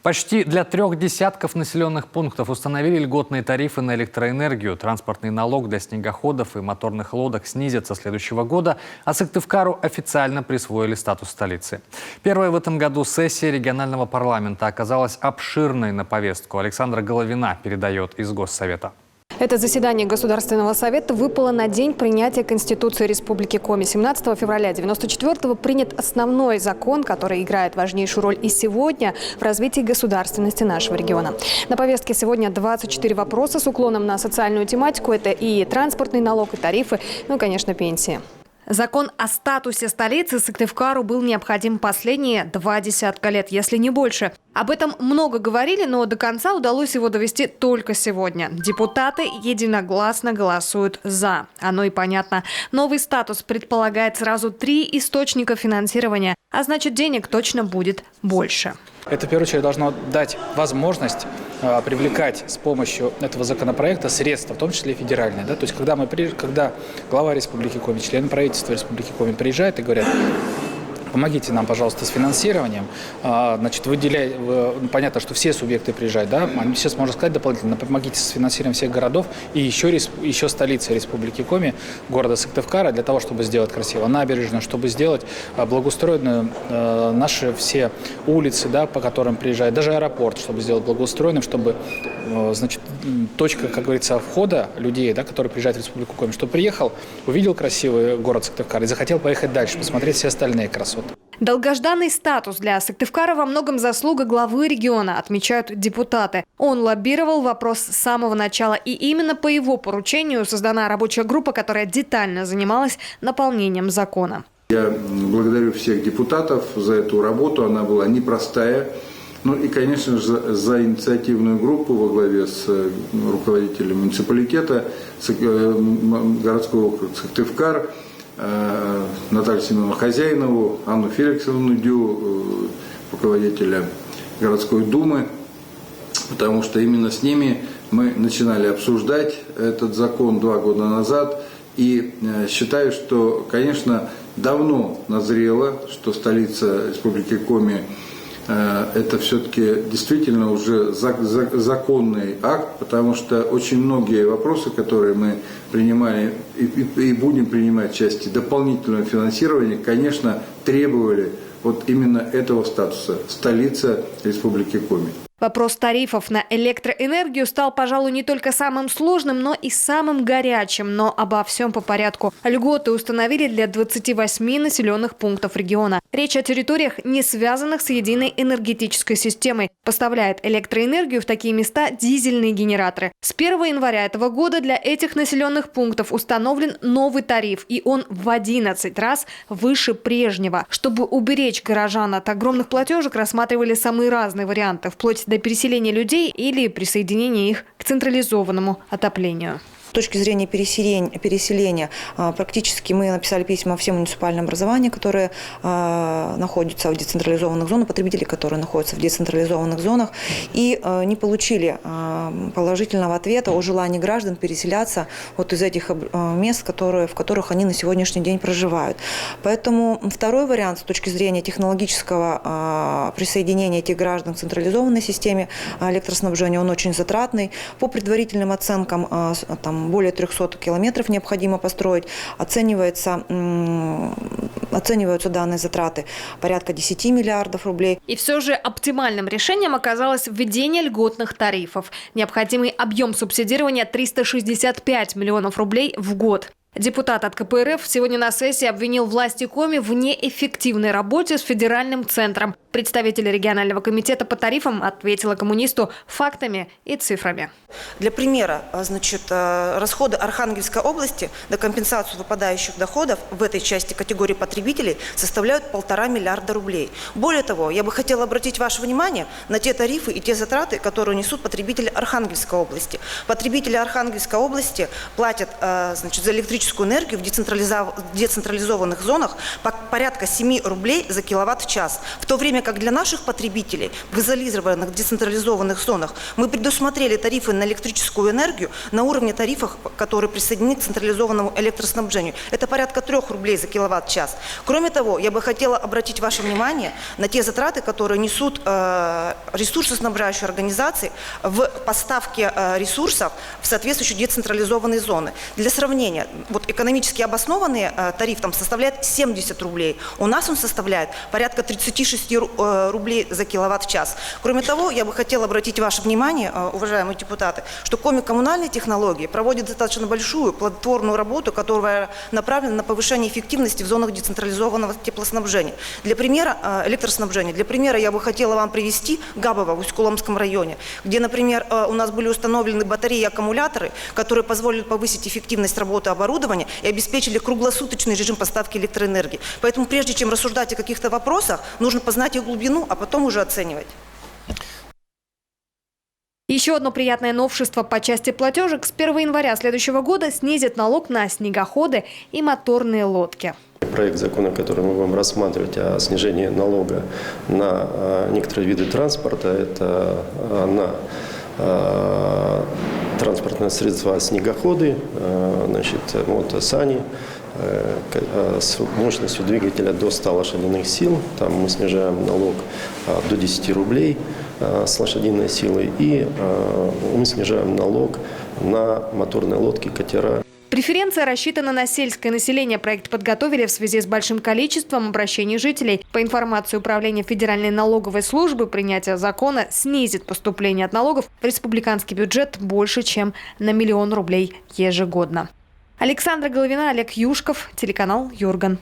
Почти для 3 десятков населенных пунктов установили льготные тарифы на электроэнергию. Транспортный налог для снегоходов и моторных лодок снизится со следующего года, а Сыктывкару официально присвоили статус столицы. Первая в этом году сессия регионального парламента оказалась обширной на повестку. Александра Головина передает из Госсовета. Это заседание Государственного совета выпало на день принятия Конституции Республики Коми. 17 февраля 1994-го принят основной закон, который играет важнейшую роль и сегодня в развитии государственности нашего региона. На повестке сегодня 24 вопроса с уклоном на социальную тематику. Это и транспортный налог, и тарифы, ну и, конечно, пенсии. Закон о статусе столицы Сыктывкару был необходим последние 20 лет, если не больше. Об этом много говорили, но до конца удалось его довести только сегодня. Депутаты единогласно голосуют «за». Оно и понятно. Новый статус предполагает сразу 3 источника финансирования, а значит, денег точно будет больше. Это, в первую очередь, должно дать возможность привлекать с помощью этого законопроекта средства, в том числе и федеральные. Да? То есть, когда глава Республики Коми, члены правительства Республики Коми приезжают и говорят: помогите нам, пожалуйста, с финансированием. Значит, понятно, что все субъекты приезжают, да? Сейчас можно сказать дополнительно: помогите с финансированием всех городов и еще столицы Республики Коми, города Сыктывкара, для того, чтобы сделать красиво набережную, чтобы сделать благоустроенную наши все улицы, да, по которым приезжают, даже аэропорт, чтобы сделать благоустроенным, чтобы, значит, точка, как говорится, входа людей, да, которые приезжают в Республику Коми, чтобы приехал, увидел красивый город Сыктывкар и захотел поехать дальше, посмотреть все остальные красоты. Долгожданный статус для Сыктывкара во многом заслуга главы региона, отмечают депутаты. Он лоббировал вопрос с самого начала, и именно по его поручению создана рабочая группа, которая детально занималась наполнением закона. Я благодарю всех депутатов за эту работу, она была непростая. Ну и, конечно же, за инициативную группу во главе с руководителем муниципалитета, городского округа Сыктывкар, Наталью Семеновну Хозяинову, Анну Феликсовну Дю, руководителя городской думы, потому что именно с ними мы начинали обсуждать этот закон 2 года назад. И считаю, что, конечно, давно назрело, что столица Республики Коми это все-таки действительно уже законный акт, потому что очень многие вопросы, которые мы принимали и будем принимать в части дополнительного финансирования, конечно, требовали вот именно этого статуса – столица Республики Коми. Вопрос тарифов на электроэнергию стал, пожалуй, не только самым сложным, но и самым горячим. Но обо всем по порядку. Льготы установили для 28 населенных пунктов региона. Речь о территориях, не связанных с единой энергетической системой. Поставляет электроэнергию в такие места дизельные генераторы. С 1 января этого года для этих населенных пунктов установлен новый тариф. И он в 11 раз выше прежнего. Чтобы уберечь горожан от огромных платежек, рассматривали самые разные варианты, вплоть до переселения людей или присоединения их к централизованному отоплению. С точки зрения переселения, практически мы написали письма всем муниципальным образованиям, которые находятся в децентрализованных зонах, потребители, которые находятся в децентрализованных зонах, и не получили положительного ответа о желании граждан переселяться вот из этих мест, в которых они на сегодняшний день проживают. Поэтому второй вариант с точки зрения технологического присоединения этих граждан к централизованной системе электроснабжения, он очень затратный. По предварительным оценкам, более 300 километров необходимо построить. Оцениваются данные затраты порядка 10 миллиардов рублей. И все же оптимальным решением оказалось введение льготных тарифов. Необходимый объем субсидирования 365 миллионов рублей в год. Депутат от КПРФ сегодня на сессии обвинил власти Коми в неэффективной работе с федеральным центром. Представитель регионального комитета по тарифам ответила коммунисту фактами и цифрами. Для примера, расходы Архангельской области на компенсацию выпадающих доходов в этой части категории потребителей составляют 1,5 миллиарда рублей. Более того, я бы хотела обратить ваше внимание на те тарифы и те затраты, которые несут потребители Архангельской области. Потребители Архангельской области платят за электричество электрическую энергию в децентрализованных зонах порядка 7 рублей за киловатт в час. В то время как для наших потребителей в изолированных децентрализованных зонах мы предусмотрели тарифы на электрическую энергию на уровне тарифов, которые присоединены к централизованному электроснабжению. Это порядка 3 рублей за киловатт в час. Кроме того, я бы хотела обратить ваше внимание на те затраты, которые несут ресурсоснабжающие организации в поставке ресурсов в соответствующие децентрализованные зоны. Для сравнения, вот экономически обоснованный тариф там составляет 70 рублей. У нас он составляет порядка 36 рублей за киловатт в час. Кроме того, я бы хотела обратить ваше внимание, уважаемые депутаты, что коммунальные технологии проводят достаточно большую плодотворную работу, которая направлена на повышение эффективности в зонах децентрализованного теплоснабжения. Для примера, электроснабжения, для примера я бы хотела вам привести Габово в Усть-Куломском районе, где, например, у нас были установлены батареи и аккумуляторы, которые позволили повысить эффективность работы оборудования и обеспечили круглосуточный режим поставки электроэнергии. Поэтому прежде чем рассуждать о каких-то вопросах, нужно познать их глубину, а потом уже оценивать. Еще одно приятное новшество по части платежек: с 1 января следующего года снизят налог на снегоходы и моторные лодки. Проект закона, который мы будем рассматривать, о снижении налога на некоторые виды транспорта, это на транспортные средства, снегоходы, мотосани с мощностью двигателя до 100 лошадиных сил. Там мы снижаем налог до 10 рублей с лошадиной силой, и мы снижаем налог на моторные лодки, катера. Преференция рассчитана на сельское население. Проект подготовили в связи с большим количеством обращений жителей. По информации Управления Федеральной налоговой службы, принятие закона снизит поступление от налогов в республиканский бюджет больше, чем на 1 миллион рублей ежегодно. Александра Головина, Олег Юшков, телеканал Юрган.